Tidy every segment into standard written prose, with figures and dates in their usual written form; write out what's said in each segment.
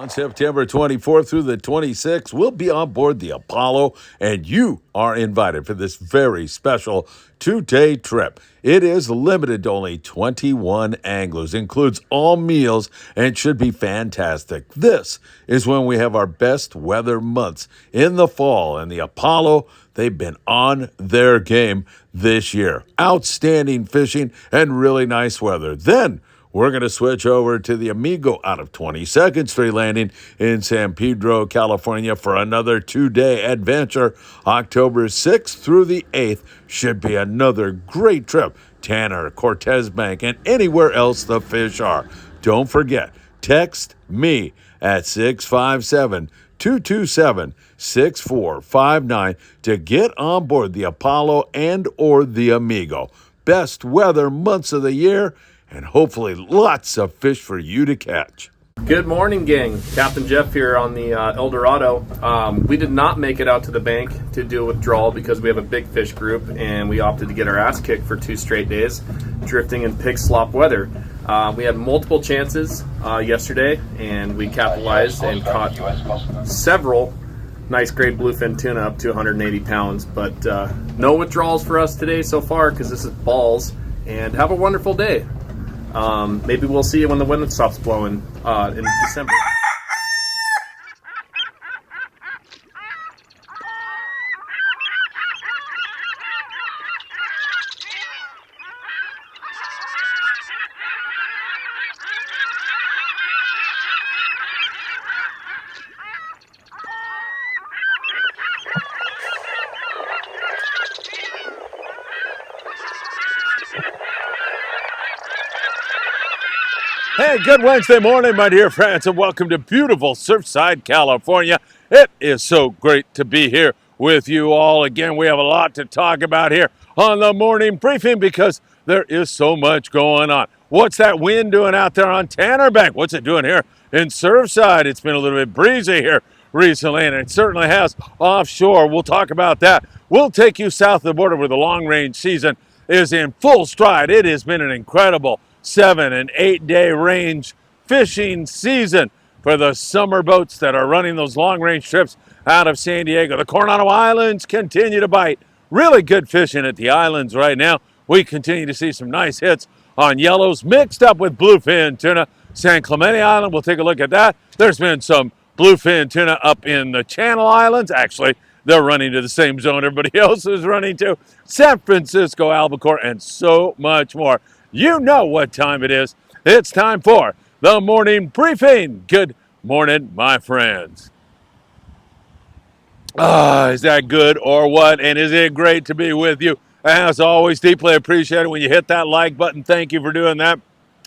On September 24th through the 26th, we'll be on board the Apollo, and you are invited for this very special 2-day trip. It is limited to only 21 anglers, includes all meals, and should be fantastic. This is when we have our best weather months in the fall, and the Apollo, they've been on their game this year. Outstanding fishing and really nice weather. Then we're going to switch over to the Amigo out of 22nd Street Landing in San Pedro, California for another 2-day adventure. October 6th through the 8th should be another great trip. Tanner, Cortez Bank, and anywhere else the fish are. Don't forget, text me at 657-227-6459 to get on board the Apollo and or the Amigo. Best weather months of the year, and hopefully lots of fish for you to catch. Good morning, gang. Captain Jeff here on the El Dorado. We did not make it out to the bank to do a withdrawal because we have a big fish group and we opted to get our ass kicked for 2 straight days, drifting in pig slop weather. We had multiple chances yesterday and we capitalized and caught several nice grade bluefin tuna up to 180 pounds, but no withdrawals for us today so far because this is balls. And have a wonderful day. Maybe we'll see you when the wind stops blowing in December. Hey, good Wednesday morning, my dear friends, and welcome to beautiful Surfside, California. It is so great to be here with you all. Again, we have a lot to talk about here on the morning briefing because there is so much going on. What's that wind doing out there on Tanner Bank? What's it doing here in Surfside? It's been a little bit breezy here recently, and it certainly has offshore. We'll talk about that. We'll take you south of the border where the long-range season is in full stride. It has been an incredible 7- and 8-day range fishing season for the summer boats that are running those long-range trips out of San Diego. The Coronado Islands continue to bite. Really good fishing at the islands right now. We continue to see some nice hits on yellows mixed up with bluefin tuna. San Clemente Island, we'll take a look at that. There's been some bluefin tuna up in the Channel Islands. Actually, they're running to the same zone everybody else is running to. San Francisco, Albacore, and so much more. You know what time it is. It's time for the morning briefing. Good morning, my friends. Is that good or what? And is it great to be with you? As always, deeply appreciate it when you hit that like button. Thank you for doing that.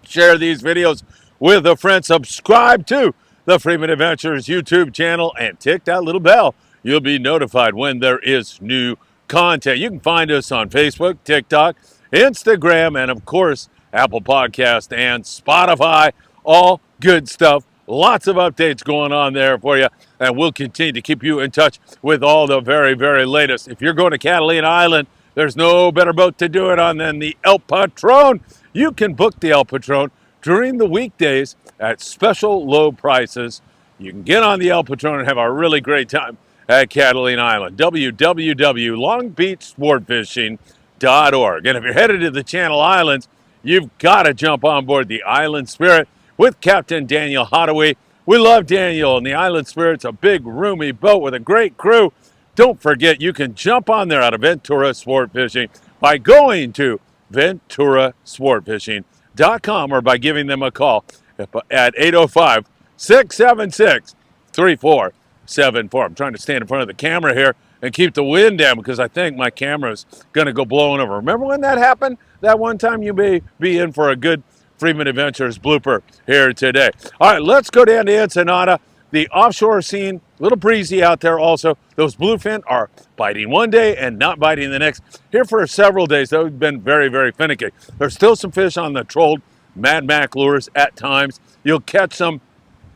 Share these videos with a friend. Subscribe to the Friedman Adventures YouTube channel and tick that little bell. You'll be notified when there is new content. You can find us on Facebook, TikTok, Instagram, and of course, Apple Podcast and Spotify. All good stuff. Lots of updates going on there for you. And we'll continue to keep you in touch with all the very, very latest. If you're going to Catalina Island, there's no better boat to do it on than the El Patron. You can book the El Patron during the weekdays at special low prices. You can get on the El Patron and have a really great time at Catalina Island. www.longbeachsportfishing.org. And if you're headed to the Channel Islands, you've got to jump on board the Island Spirit with Captain Daniel Hadaway. We love Daniel, and the Island Spirit's a big, roomy boat with a great crew. Don't forget, you can jump on there out of Ventura Sport Fishing by going to venturasportfishing.com or by giving them a call at 805-676-3474. I'm trying to stand in front of the camera here and keep the wind down because I think my camera's going to go blowing over. Remember when that happened? That one time? You may be in for a good Friedman Adventures blooper here today. All right, let's go down to Ensenada. The offshore scene, a little breezy out there also. Those bluefin are biting one day and not biting the next. Here for several days, they've been very, very finicky. There's still some fish on the trolled Mad Mac lures at times. You'll catch some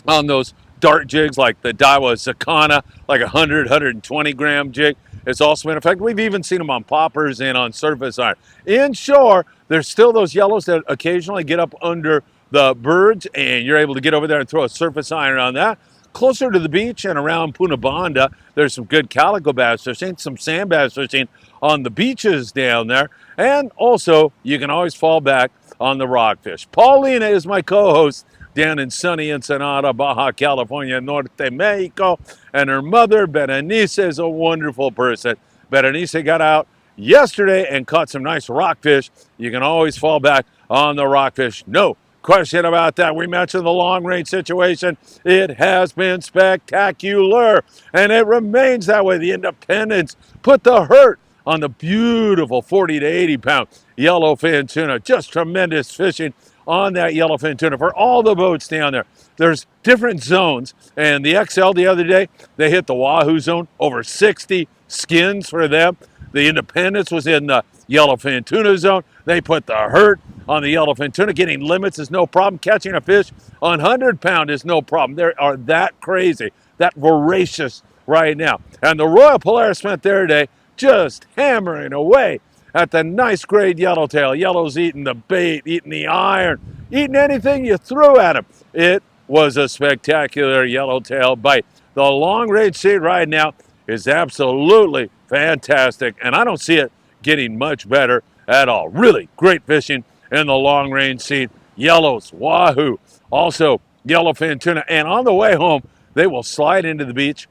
on those dart jigs like the Daiwa Zakana, like 100, 120 gram jig. It's also been in effect. We've even seen them on poppers and on surface iron. Inshore, there's still those yellows that occasionally get up under the birds, and you're able to get over there and throw a surface iron on that. closer to the beach and around Punta there's some good calico bass fishing, some sand bass fishing on the beaches down there. And also, you can always fall back on the rockfish. Paulina is my co-host down in sunny Ensenada, Baja California, Norte Mexico. And her mother, Berenice, is a wonderful person. Berenice got out yesterday and caught some nice rockfish. You can always fall back on the rockfish. No question about that. We mentioned the long range situation. It has been spectacular, and it remains that way. The Independents put the hurt on the beautiful 40 to 80 pound yellowfin tuna. Just tremendous fishing on that yellowfin tuna for all the boats down there. There's different zones, and the XL the other day, they hit the wahoo zone, over 60 skins for them. The Independence was in the yellowfin tuna zone. They put the hurt on the yellowfin tuna. Getting limits is no problem. Catching a fish on 100-pound is no problem. They are that crazy, that voracious right now. And the Royal Polaris spent their day just hammering away at the nice grade yellowtail. Yellow's eating the bait, eating the iron, eating anything you threw at him. It was a spectacular yellowtail bite. The long range seed right now is absolutely fantastic, and I don't see it getting much better at all. Really great fishing in the long range seed. Yellows, wahoo, also yellowfin tuna. And on the way home, they will slide into the beach,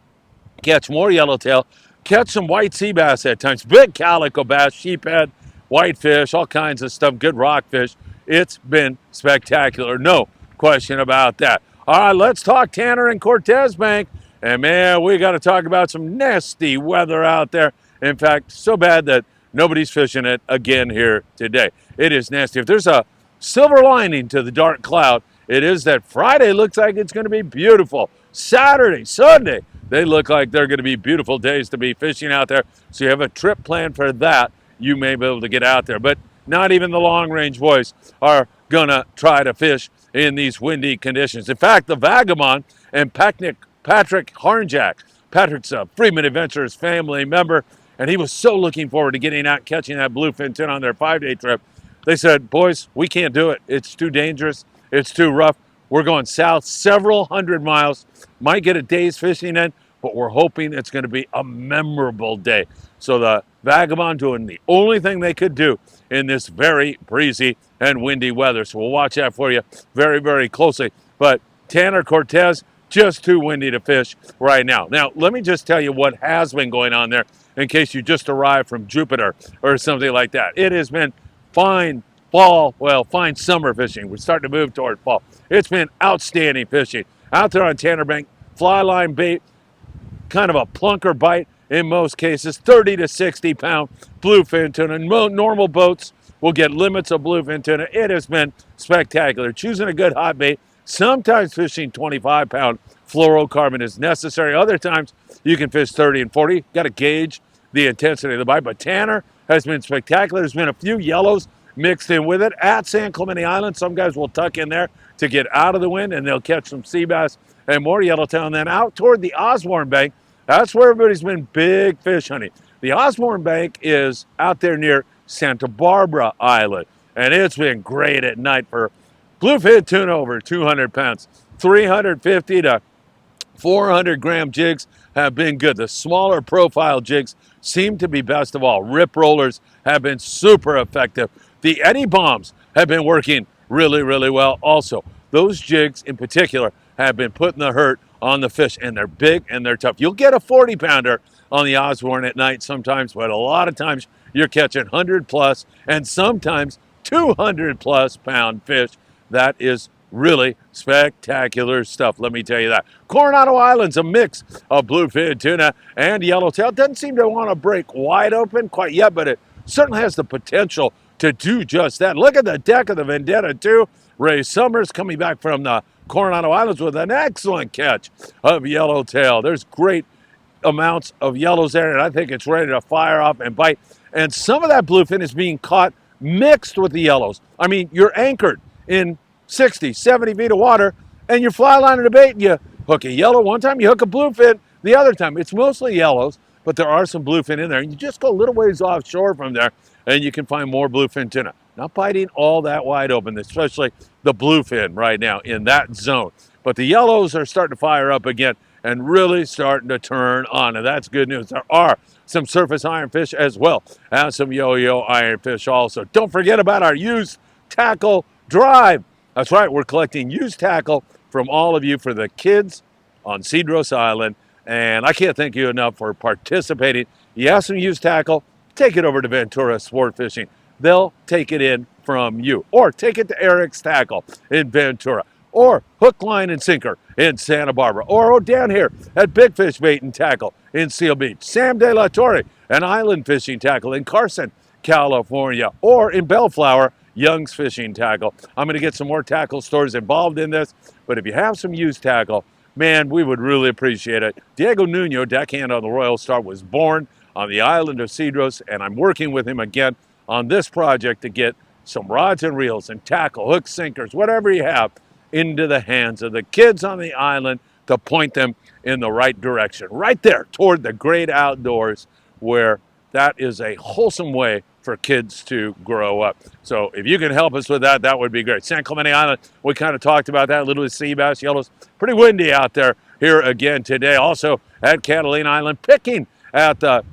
catch more yellowtail, catch some white sea bass at times, big calico bass, sheephead, whitefish, all kinds of stuff, good rockfish. It's been spectacular, no question about that. All right, let's talk Tanner and Cortez Bank. And man, we got to talk about some nasty weather out there. In fact, so bad that nobody's fishing it again here today. It is nasty. If there's a silver lining to the dark cloud, it is that Friday looks like it's going to be beautiful. Saturday, Sunday, they look like they're going to be beautiful days to be fishing out there. So you have a trip planned for that, you may be able to get out there. But not even the long-range boys are going to try to fish in these windy conditions. In fact, the Vagabond and Patrick Harnjack, Patrick's a Friedman Adventures family member, and he was so looking forward to getting out catching that bluefin tuna on their 5-day trip. They said, boys, we can't do it. It's too dangerous. It's too rough. We're going south several hundred miles. Might get a day's fishing in, but we're hoping it's going to be a memorable day. So the Vagabond doing the only thing they could do in this very breezy and windy weather. So we'll watch that for you very, very closely. But Tanner, Cortez, just too windy to fish right now. Now, let me just tell you what has been going on there in case you just arrived from Jupiter or something like that. It has been fine fall, well, fine summer fishing. We're starting to move toward fall. It's been outstanding fishing. Out there on Tanner Bank, fly line bait, kind of a plunker bite in most cases, 30 to 60 pound bluefin tuna. Normal boats will get limits of bluefin tuna. It has been spectacular. Choosing a good hot bait, sometimes fishing 25 pound fluorocarbon is necessary. Other times you can fish 30 and 40. Got to gauge the intensity of the bite. But Tanner has been spectacular. There's been a few yellows mixed in with it. At San Clemente Island, some guys will tuck in there to get out of the wind, and they'll catch some sea bass and more yellowtail. And then out toward the Osborne Bank, that's where everybody's been big fish hunting. The Osborne Bank is out there near Santa Barbara Island, and it's been great at night for bluefin tuna over 200 pounds. 350 to 400 gram jigs have been good. The smaller profile jigs seem to be best of all. Rip rollers have been super effective. The Eddie bombs have been working really, really well also. Those jigs in particular have been putting the hurt on the fish, and they're big and they're tough. You'll get a 40 pounder on the Osborne at night sometimes, but a lot of times you're catching 100 plus and sometimes 200 plus pound fish. That is really spectacular stuff, let me tell you that. Coronado Islands, a mix of bluefin tuna and yellowtail. Doesn't seem to want to break wide open quite yet, but it certainly has the potential to do just that. Look at the deck of the Vendetta 2. Ray Summers coming back from the Coronado Islands with an excellent catch of yellowtail. There's great amounts of yellows there, and I think it's ready to fire off and bite. And some of that bluefin is being caught mixed with the yellows. I mean, you're anchored in 60, 70 feet of water, and you're fly lining a bait, and you hook a yellow one time, you hook a bluefin the other time. It's mostly yellows, but there are some bluefin in there. And you just go a little ways offshore from there, and you can find more bluefin tuna. Not biting all that wide open, especially the bluefin right now in that zone. but the yellows are starting to fire up again and really starting to turn on. And that's good news. There are some surface ironfish as well as some yo-yo ironfish also. Don't forget about our used tackle drive. That's right, we're collecting used tackle from all of you for the kids on Cedros Island. And I can't thank you enough for participating. You have some used tackle, take it over to Ventura Sport Fishing. They'll take it in from you. Or take it to Eric's Tackle in Ventura. Or Hook, Line, and Sinker in Santa Barbara. Or down here at Big Fish Bait and Tackle in Seal Beach. Sam De La Torre and Island Fishing Tackle in Carson, California. Or in Bellflower, Young's Fishing Tackle. I'm going to get some more tackle stores involved in this. But if you have some used tackle, man, we would really appreciate it. Diego Nuno, deckhand on the Royal Star, was born on the island of Cedros, and I'm working with him again on this project to get some rods and reels and tackle, hooks, sinkers, whatever you have, into the hands of the kids on the island to point them in the right direction, right there toward the great outdoors, where that is a wholesome way for kids to grow up. So if you can help us with that, that would be great. San Clemente Island, we kind of talked about that, a little sea bass, yellows. Pretty windy out there here again today. Also at Catalina Island, picking at the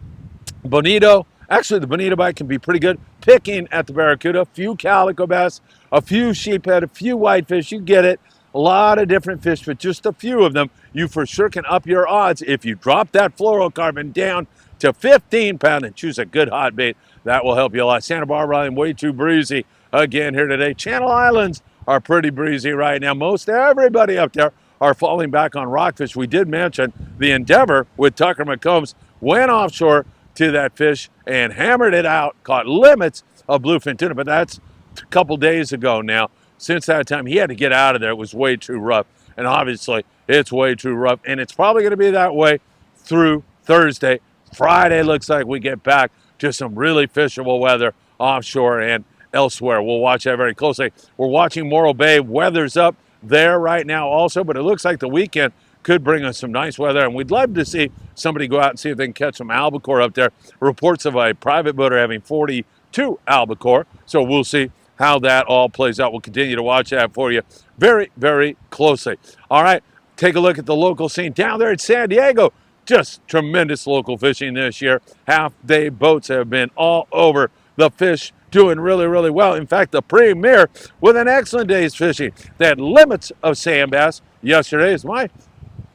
Bonito. Actually, the Bonito bite can be pretty good. Picking at the Barracuda, a few calico bass, a few sheephead, a few whitefish. You get it. A lot of different fish, but just a few of them. You for sure can up your odds if you drop that fluorocarbon down to 15 pound and choose a good hot bait. That will help you a lot. Santa Barbara Island, way too breezy again here today. Channel Islands are pretty breezy right now. Most everybody up there are falling back on rockfish. We did mention the Endeavor with Tucker McCombs went offshore to that fish and hammered it out, caught limits of bluefin tuna, but that's a couple days ago now. Since that time, he had to get out of there. It was way too rough, and obviously it's way too rough, and it's probably going to be that way through Thursday. Friday looks like we get back to some really fishable weather offshore and elsewhere. We'll watch that very closely. We're watching Morro Bay. Weather's up there right now also, but it looks like the weekend could bring us some nice weather, and we'd love to see somebody go out and see if they can catch some albacore up there. Reports of a private boater having 42 albacore, so we'll see how that all plays out. We'll continue to watch that for you very, very closely. All right, take a look at the local scene down there in San Diego. Just tremendous local fishing this year. Half-day boats have been all over the fish, doing really, really well. In fact, the premier with an excellent day's fishing. They had limits of sand bass yesterday. Is my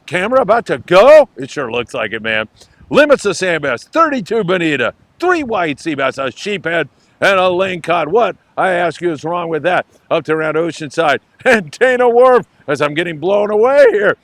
camera about to go? It sure looks like it, man. Limits of sand bass, 32 bonita, 3 white sea bass, a sheephead, and a lingcod. What, I ask you, is wrong with that? Up to around Oceanside and Dana Wharf, as I'm getting blown away here.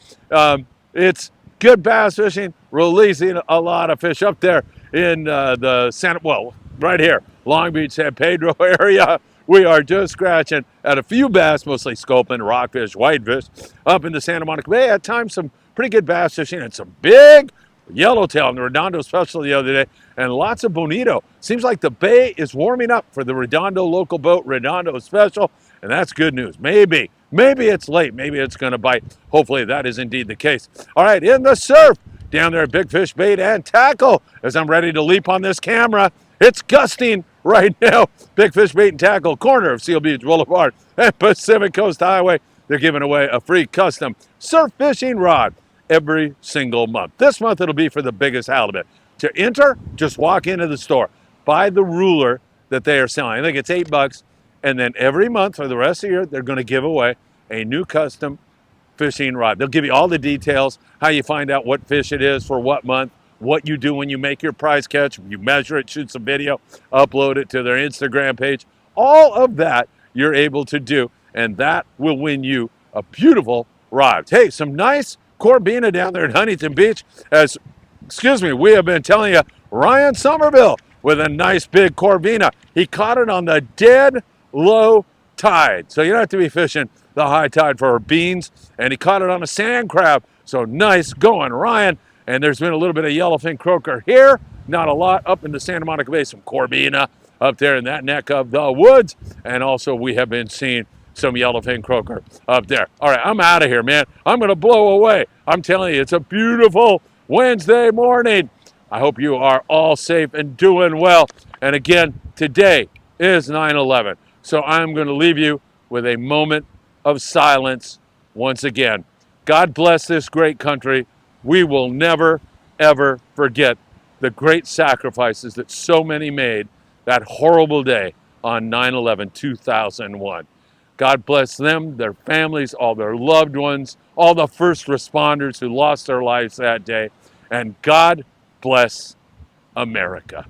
It's good bass fishing, releasing a lot of fish up there in the Santa, well, right here, Long Beach, San Pedro area. We are just scratching at a few bass, mostly sculpin, rockfish, whitefish, up in the Santa Monica Bay. At times, some pretty good bass fishing and some big yellowtail in the Redondo Special the other day, and lots of bonito. Seems like the bay is warming up for the Redondo local boat Redondo Special, and that's good news. Maybe it's late. Maybe it's going to bite. Hopefully that is indeed the case. All right, in the surf, down there at Big Fish Bait and Tackle, as I'm ready to leap on this camera. It's gusting right now. Big Fish Bait and Tackle, corner of Seal Beach Boulevard and Pacific Coast Highway. They're giving away a free custom surf fishing rod every single month. This month it'll be for the biggest halibut. To enter, just walk into the store, buy the ruler that they are selling. I think it's $8, and then every month for the rest of the year, they're going to give away a new custom fishing rod. They'll give you all the details, how you find out what fish it is for what month, what you do when you make your prize catch, you measure it, shoot some video, upload it to their Instagram page. All of that you're able to do, and that will win you a beautiful rod. Hey, some nice Corbina down there at Huntington Beach. As, we have been telling you, Ryan Somerville with a nice big Corbina. He caught it on the dead low tide. So you don't have to be fishing the high tide for beans. And he caught it on a sand crab. So nice going, Ryan. And there's been a little bit of yellowfin croaker here. Not a lot up in the Santa Monica Bay. Some Corbina up there in that neck of the woods. And also we have been seeing some yellowfin croaker up there. All right, I'm out of here, man. I'm going to blow away. I'm telling you, it's a beautiful Wednesday morning. I hope you are all safe and doing well. And again, today is 9/11. So I'm going to leave you with a moment of silence once again God bless this great country. We will never, ever forget the great sacrifices that so many made that horrible day on 9/11, 2001. God bless them, their families, all their loved ones, all the first responders who lost their lives that day. And God bless America.